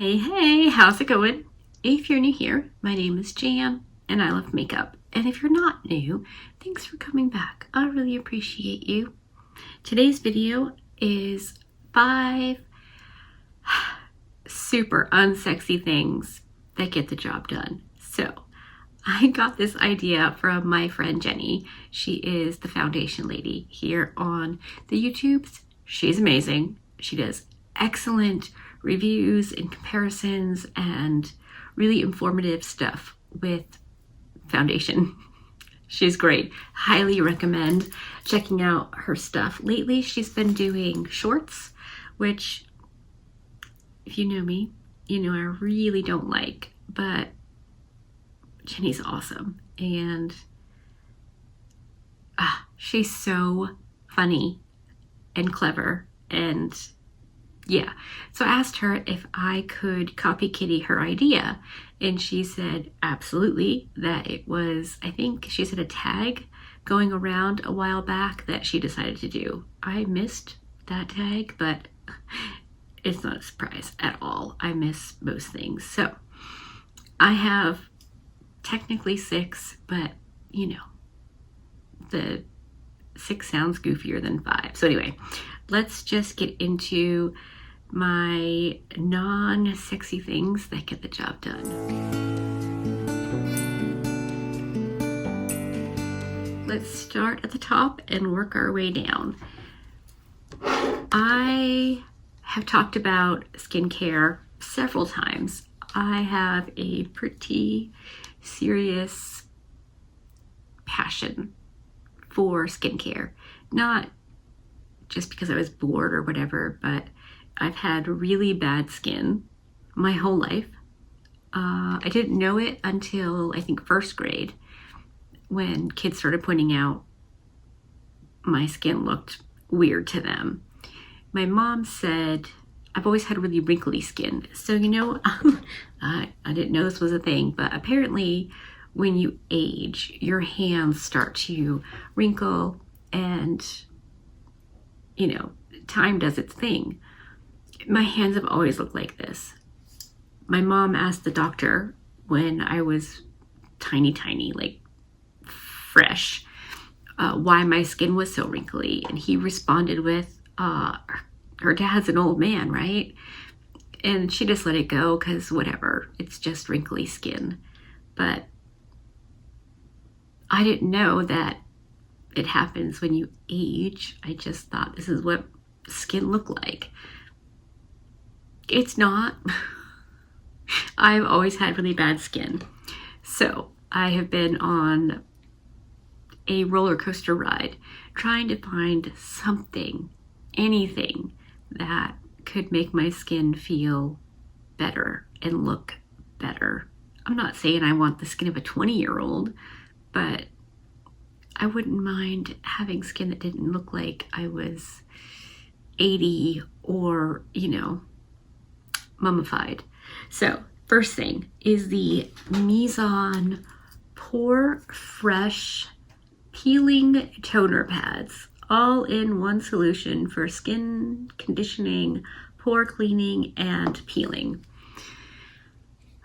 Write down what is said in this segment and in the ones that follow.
Hey, how's it going? If you're new here, my name is Jan and I love makeup. And if you're not new, thanks for coming back. I really appreciate you. Today's video is 5 super unsexy things that get the job done. So I got this idea from my friend Jenny. She is the foundation lady here on the YouTubes. She's amazing. She does excellent reviews and comparisons and really informative stuff with foundation. She's great. Highly recommend checking out her stuff. Lately, she's been doing shorts, which, if you know me, you know I really don't like, but Jenny's awesome. And she's so funny and clever. And yeah, so I asked her if I could copy Kitty her idea, and she said absolutely, that it was, I think she said, a tag going around a while back that she decided to do. I missed that tag, but it's not a surprise at all. I miss most things. So I have technically 6, but you know, the 6 sounds goofier than 5. So anyway, let's just get into my non-sexy things that get the job done. Let's start at the top and work our way down. I have talked about skincare several times. I have a pretty serious passion for skincare. Not just because I was bored or whatever, but I've had really bad skin my whole life. I didn't know it until I think 1st grade, when kids started pointing out my skin looked weird to them. My mom said I've always had really wrinkly skin. So, you know, I didn't know this was a thing, but apparently when you age, your hands start to wrinkle and, you know, time does its thing. My hands have always looked like this. My mom asked the doctor when I was tiny, like fresh, why my skin was so wrinkly. And he responded with, her dad's an old man, right? And she just let it go because whatever, it's just wrinkly skin. But I didn't know that it happens when you age. I just thought this is what skin looked like. It's not. I've always had really bad skin. So I have been on a roller coaster ride trying to find something, anything that could make my skin feel better and look better. I'm not saying I want the skin of a 20-year-old, but I wouldn't mind having skin that didn't look like I was 80 or, you know, mummified. So first thing is the Meagan Pore Fresh Peeling Toner Pads, all in one solution for skin conditioning, pore cleaning, and peeling.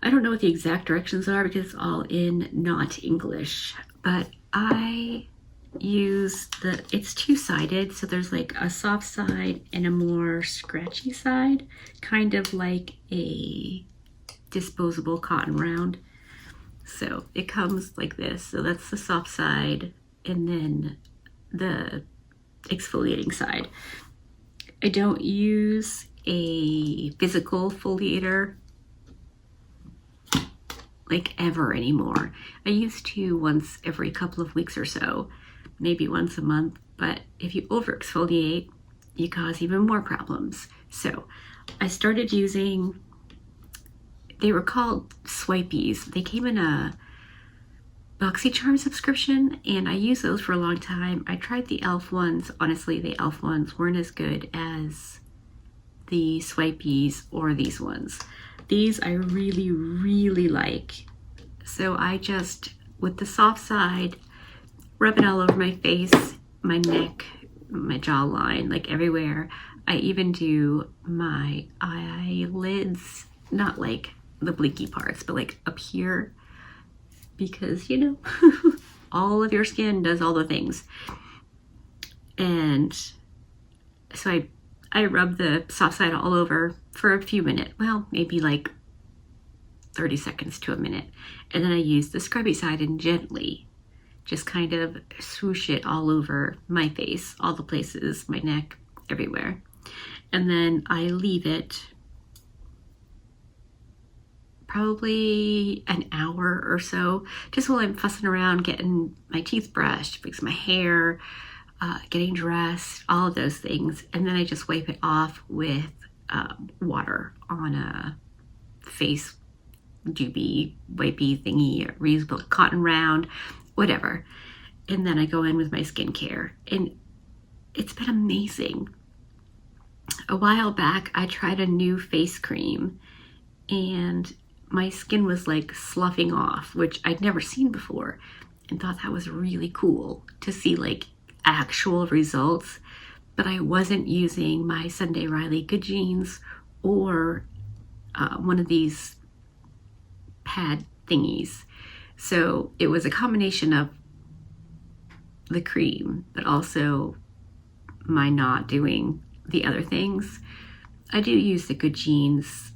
I don't know what the exact directions are because it's all in not English, but I use it's 2-sided, so there's like a soft side and a more scratchy side, kind of like a disposable cotton round. So it comes like this. So that's the soft side and then the exfoliating side. I don't use a physical foliator like ever anymore. I used to once every couple of weeks or so, maybe once a month, but if you over exfoliate, you cause even more problems. So I started using, they were called Swipies. They came in a BoxyCharm subscription, and I used those for a long time. I tried the e.l.f. ones. Honestly, the e.l.f. ones weren't as good as the Swipies or these ones. These I really like. So I just, with the soft side, rub it all over my face, my neck, my jawline, like everywhere. I even do my eyelids not like the blinky parts, but like up here, because you know, all of your skin does all the things. And so I rub the soft side all over for a few minutes, well, maybe like 30 seconds to a minute. And then I use the scrubby side and gently just kind of swoosh it all over my face, all the places, my neck, everywhere. And then I leave it probably an hour or so, just while I'm fussing around, getting my teeth brushed, fixing my hair, getting dressed, all of those things. And then I just wipe it off with water on a face doobie, wipey thingy, a reusable cotton round, whatever. And then I go in with my skincare, and it's been amazing. A while back, I tried a new face cream, and my skin was like sloughing off, which I'd never seen before, and thought that was really cool to see like actual results. But I wasn't using my Sunday Riley Good Genes or one of these pad thingies. So it was a combination of the cream, but also my not doing the other things. I do use the Good Genes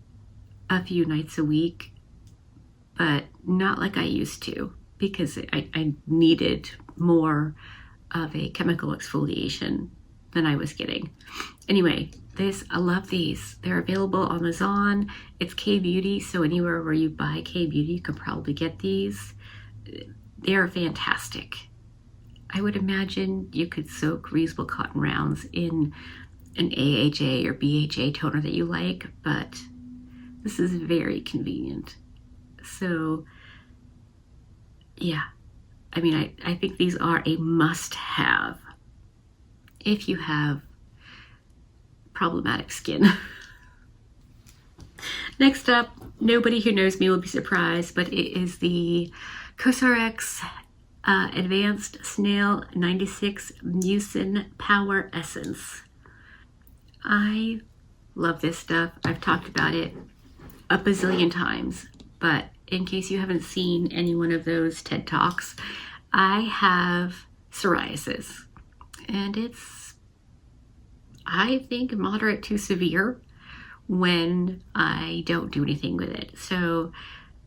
a few nights a week, but not like I used to, because I needed more of a chemical exfoliation than I was getting. Anyway, I love these. They're available on Amazon. It's K-Beauty, so anywhere where you buy K-Beauty, you can probably get these. They're fantastic. I would imagine you could soak reusable cotton rounds in an AHA or BHA toner that you like, but this is very convenient. So yeah, I mean, I think these are a must-have if you have problematic skin. Next up, nobody who knows me will be surprised, but it is the COSRX Advanced Snail 96 Mucin Power Essence. I love this stuff. I've talked about it a bazillion times, but in case you haven't seen any one of those TED Talks, I have psoriasis, and it's, I think, moderate to severe when I don't do anything with it. So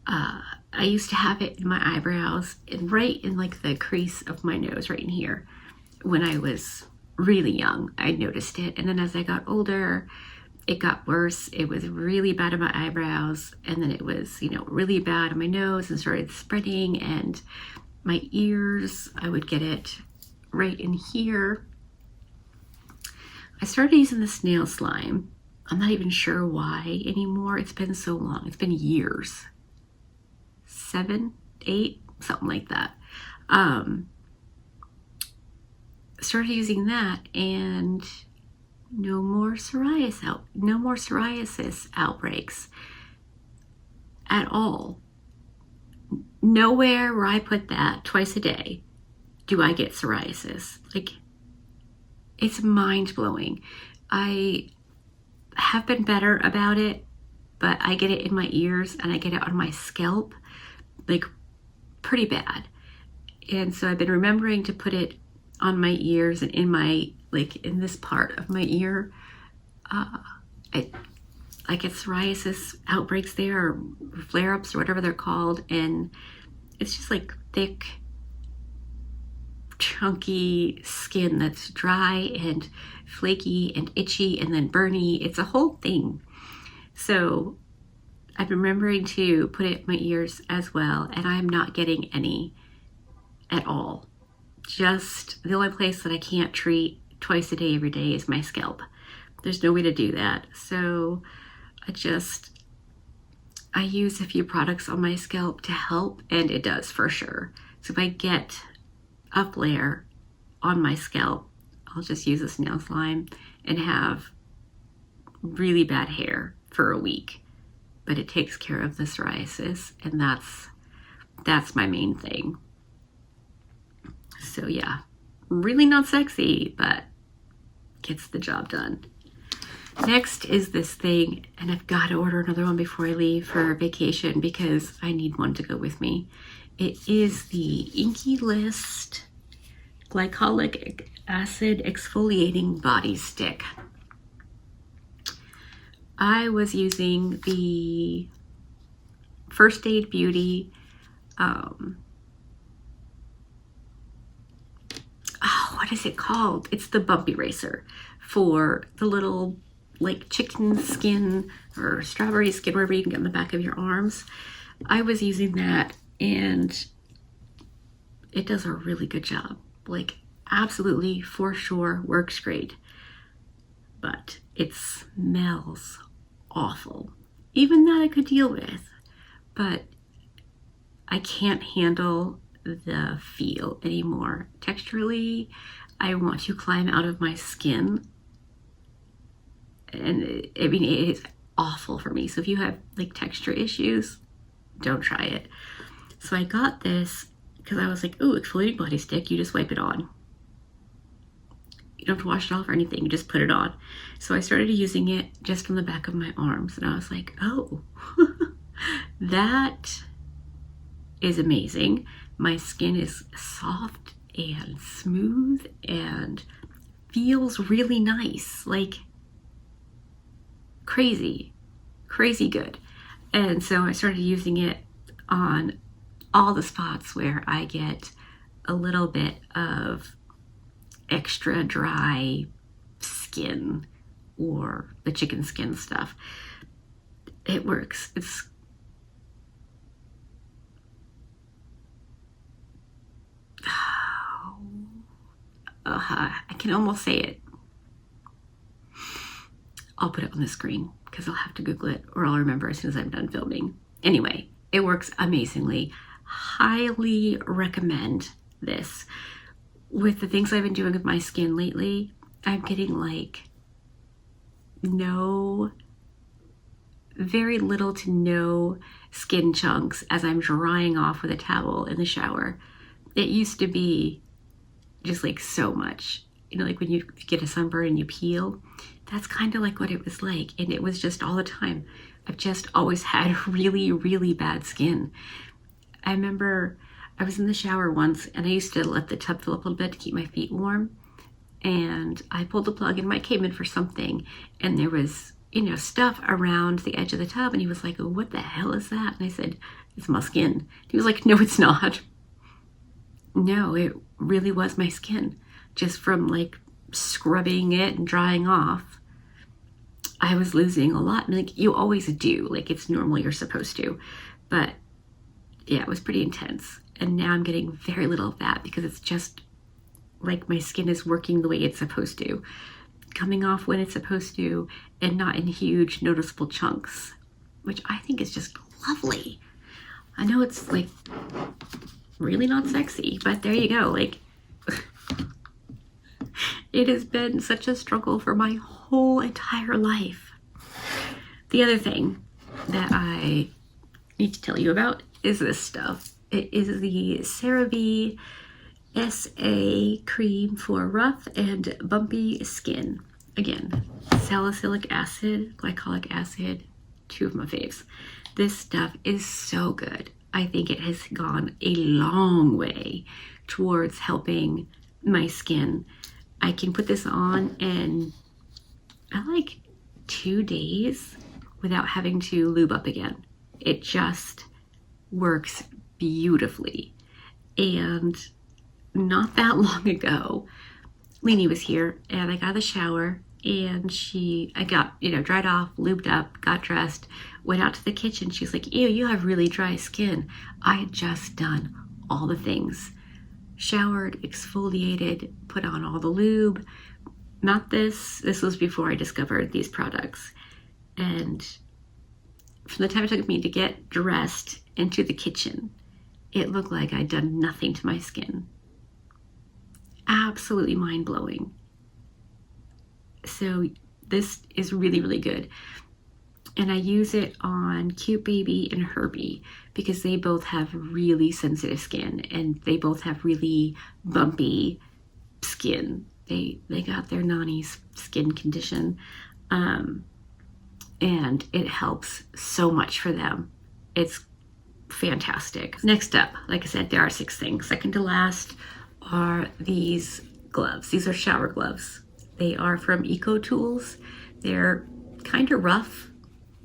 I used to have it in my eyebrows and right in like the crease of my nose, right in here. When I was really young, I noticed it. And then as I got older, it got worse. It was really bad on my eyebrows, and then it was, you know, really bad on my nose and started spreading, and my ears, I would get it right in here. I started using the snail slime. I'm not even sure why anymore. It's been so long. It's been years. 7, 8, something like that. Started using that, and no more psoriasis outbreaks at all. Nowhere where I put that twice a day do I get psoriasis. Like, it's mind-blowing. I have been better about it, but I get it in my ears and I get it on my scalp, like pretty bad. And so I've been remembering to put it on my ears and in my, like in this part of my ear. I get psoriasis outbreaks there, or flare-ups, or whatever they're called, and it's just like thick, chunky skin that's dry and flaky and itchy and then burny. It's a whole thing. So I've been remembering to put it in my ears as well, and I'm not getting any at all. Just the only place that I can't treat twice a day every day is my scalp. There's no way to do that. So I use a few products on my scalp to help, and it does for sure. So if I get a flare on my scalp, I'll just use a snail slime and have really bad hair for a week. But it takes care of the psoriasis, and that's my main thing. So yeah, really not sexy, but gets the job done. Next is this thing, and I've got to order another one before I leave for vacation because I need one to go with me. It is the Inky List Glycolic Acid Exfoliating Body Stick. I was using the First Aid Beauty what is it called? It's the Bump Eraser for the little like chicken skin or strawberry skin, wherever you can get on the back of your arms. I was using that and it does a really good job. Like absolutely for sure works great, but it smells awful. Even that I could deal with, but I can't handle the feel anymore. Texturally, I want to climb out of my skin, and I mean it is awful for me. So if you have like texture issues, don't try it. So I got this because I was like, ooh, exfoliating body stick, you just wipe it on. You don't have to wash it off or anything, you just put it on. So I started using it just on the back of my arms, and I was like, oh, that is amazing. My skin is soft and smooth and feels really nice, like crazy good. And so I started using it on all the spots where I get a little bit of extra dry skin or the chicken skin stuff. It works. I can almost say it. I'll put it on the screen because I'll have to Google it or I'll remember as soon as I'm done filming. Anyway, it works amazingly. Highly recommend this. With the things I've been doing with my skin lately, I'm getting like very little to no skin chunks as I'm drying off with a towel in the shower. It used to be just like so much, you know, like when you get a sunburn and you peel, that's kind of like what it was like. And it was just all the time. I've just always had really bad skin. I remember I was in the shower once and I used to let the tub fill up a little bit to keep my feet warm, and I pulled the plug and Mike came in for something and there was, you know, stuff around the edge of the tub, and he was like, oh, what the hell is that? And I said, it's my skin. He was like, no, it's not. No, it really was my skin. Just from like scrubbing it and drying off, I was losing a lot. And like you always do, like it's normal, you're supposed to. But yeah, it was pretty intense. And now I'm getting very little of that because it's just like my skin is working the way it's supposed to, coming off when it's supposed to, and not in huge noticeable chunks, which I think is just lovely. I know it's like really not sexy, but there you go. Like it has been such a struggle for my whole entire life. The other thing that I need to tell you about is this stuff. It is the CeraVe SA cream for rough and bumpy skin. Again, salicylic acid, glycolic acid, two of my faves. This stuff is so good. I think it has gone a long way towards helping my skin. I can put this on and I like 2 days without having to lube up again. It just works beautifully. And not that long ago, Leanie was here and I got out of the shower and I got, you know, dried off, lubed up, got dressed, went out to the kitchen. She's like, ew, you have really dry skin. I had just done all the things. Showered, exfoliated, put on all the lube. Not this. This was before I discovered these products. And from the time it took me to get dressed into the kitchen, it looked like I'd done nothing to my skin. Absolutely mind-blowing. So this is really good. And I use it on Cute Baby and Herbie because they both have really sensitive skin and they both have really bumpy skin. They got their Nani's skin condition. And it helps so much for them. It's fantastic. Next up, like I said, there are 6 things. Second to last are these gloves. These are shower gloves. They are from Eco Tools. They're kind of rough,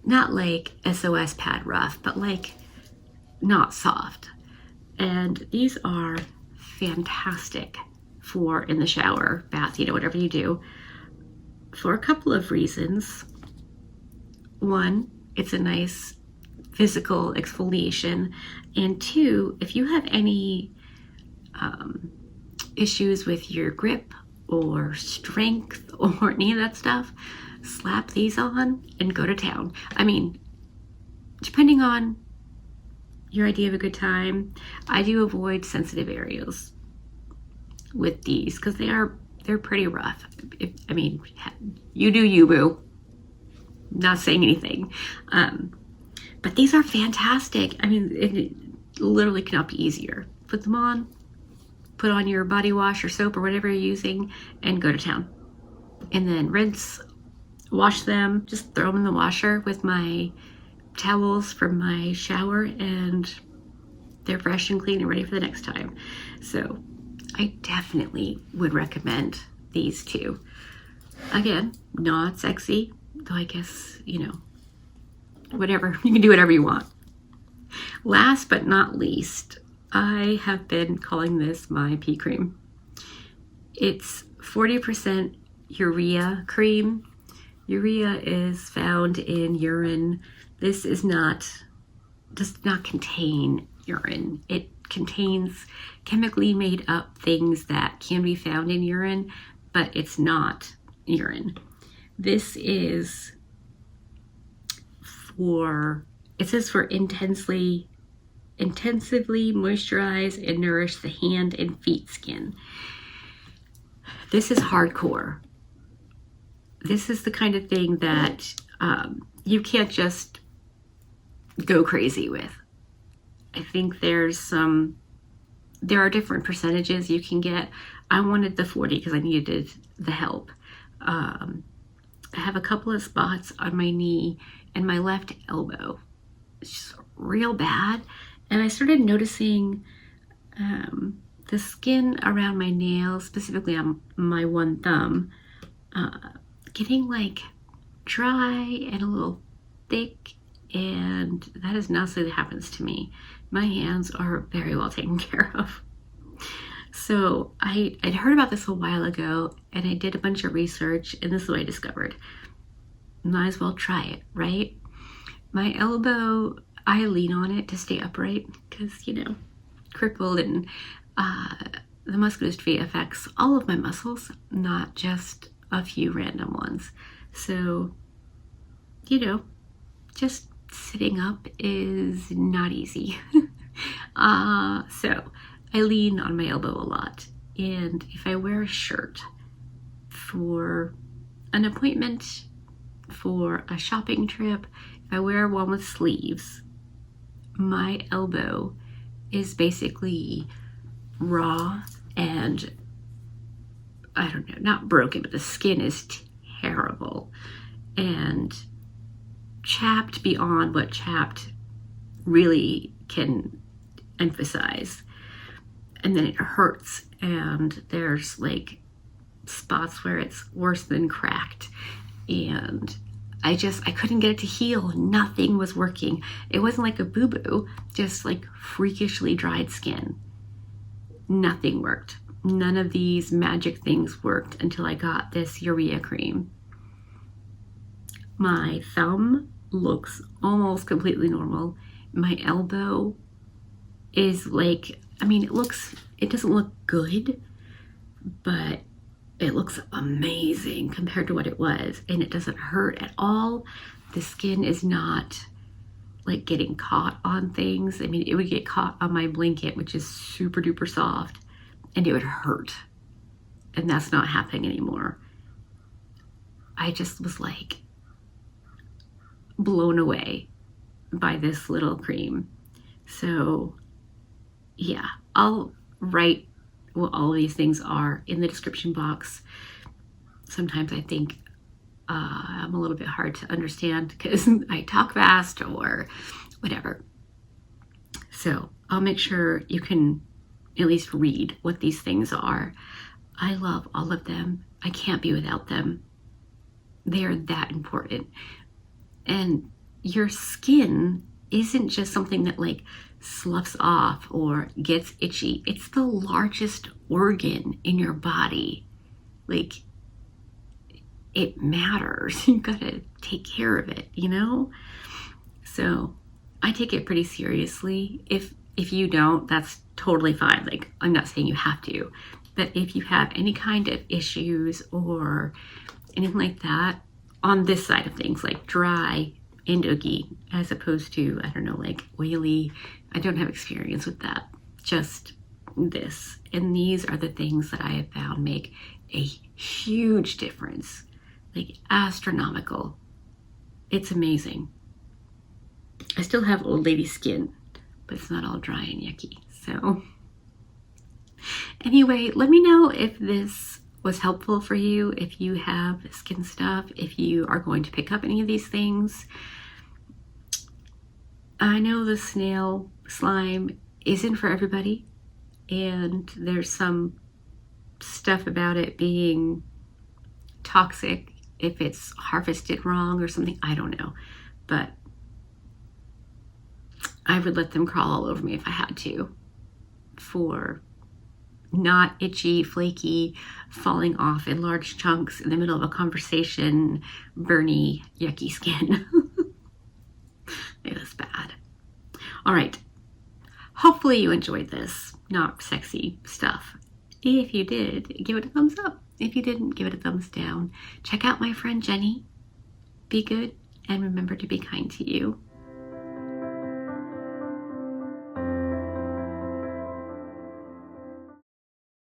not like SOS pad rough, but like not soft. And these are fantastic for in the shower, bath, whatever you do, for a couple of reasons. One, it's a nice physical exfoliation. And 2, if you have any issues with your grip or strength or any of that stuff, slap these on and go to town. I mean, depending on your idea of a good time, I do avoid sensitive areas with these because they're pretty rough. I mean, you do you, boo. Not saying anything. But these are fantastic. I mean, it literally cannot be easier. Put them on, put on your body wash or soap or whatever you're using, and go to town. And then rinse, wash them, just throw them in the washer with my towels from my shower, and they're fresh and clean and ready for the next time. So I definitely would recommend these 2. Again, not sexy, though I guess, whatever, you can do whatever you want. Last but not least, I have been calling this my pee cream. It's 40% urea cream. Urea is found in urine. This does not contain urine. It contains chemically made up things that can be found in urine, but it's not urine. This is it says for intensively moisturize and nourish the hand and feet skin. This is hardcore. This is the kind of thing that you can't just go crazy with. I think there are different percentages you can get. I wanted the 40 because I needed the help. I have a couple of spots on my knee and my left elbow. It's just real bad. And I started noticing the skin around my nails, specifically on my one thumb, getting like dry and a little thick. And that is not something that happens to me. My hands are very well taken care of. So I'd heard about this a while ago, and I did a bunch of research, and this is what I discovered. Might as well try it, right? My elbow, I lean on it to stay upright because, crippled, and the muscular dystrophy affects all of my muscles, not just a few random ones. So, just sitting up is not easy. So I lean on my elbow a lot. And if I wear a shirt for an appointment, for a shopping trip, if I wear one with sleeves, my elbow is basically raw and, I don't know, not broken, but the skin is terrible and chapped beyond what chapped really can emphasize. And then it hurts, and there's like spots where it's worse than cracked. And I couldn't get it to heal. Nothing was working. It wasn't like a boo-boo, just like freakishly dried skin. Nothing worked. None of these magic things worked until I got this urea cream. My thumb looks almost completely normal. My elbow is like, it doesn't look good, but it looks amazing compared to what it was, and it doesn't hurt at all. The skin is not like getting caught on things. It would get caught on my blanket, which is super duper soft, and it would hurt, and that's not happening anymore. I just was like blown away by this little cream. So yeah, I'll write what all of these things are in the description box. Sometimes I think I'm a little bit hard to understand because I talk fast or whatever. So I'll make sure you can at least read what these things are. I love all of them. I can't be without them. They are that important. And your skin isn't just something that like sloughs off or gets itchy. It's the largest organ in your body. Like, it matters. You gotta take care of it, you know? So I take it pretty seriously. If you don't, that's totally fine. Like, I'm not saying you have to, but if you have any kind of issues or anything like that on this side of things, like dry and oogie, as opposed to, I don't know, like oily, I don't have experience with that. Just this. And these are the things that I have found make a huge difference, like astronomical. It's amazing. I still have old lady skin, but it's not all dry and yucky. So anyway, let me know if this was helpful for you, if you have skin stuff, if you are going to pick up any of these things. I know the snail slime isn't for everybody, and there's some stuff about it being toxic if it's harvested wrong or something. I don't know, but I would let them crawl all over me if I had to, for not itchy, flaky, falling off in large chunks in the middle of a conversation, burny, yucky skin. It was bad. All right. Hopefully you enjoyed this not sexy stuff. If you did, give it a thumbs up. If you didn't, give it a thumbs down. Check out my friend Jenny. Be good and remember to be kind to you.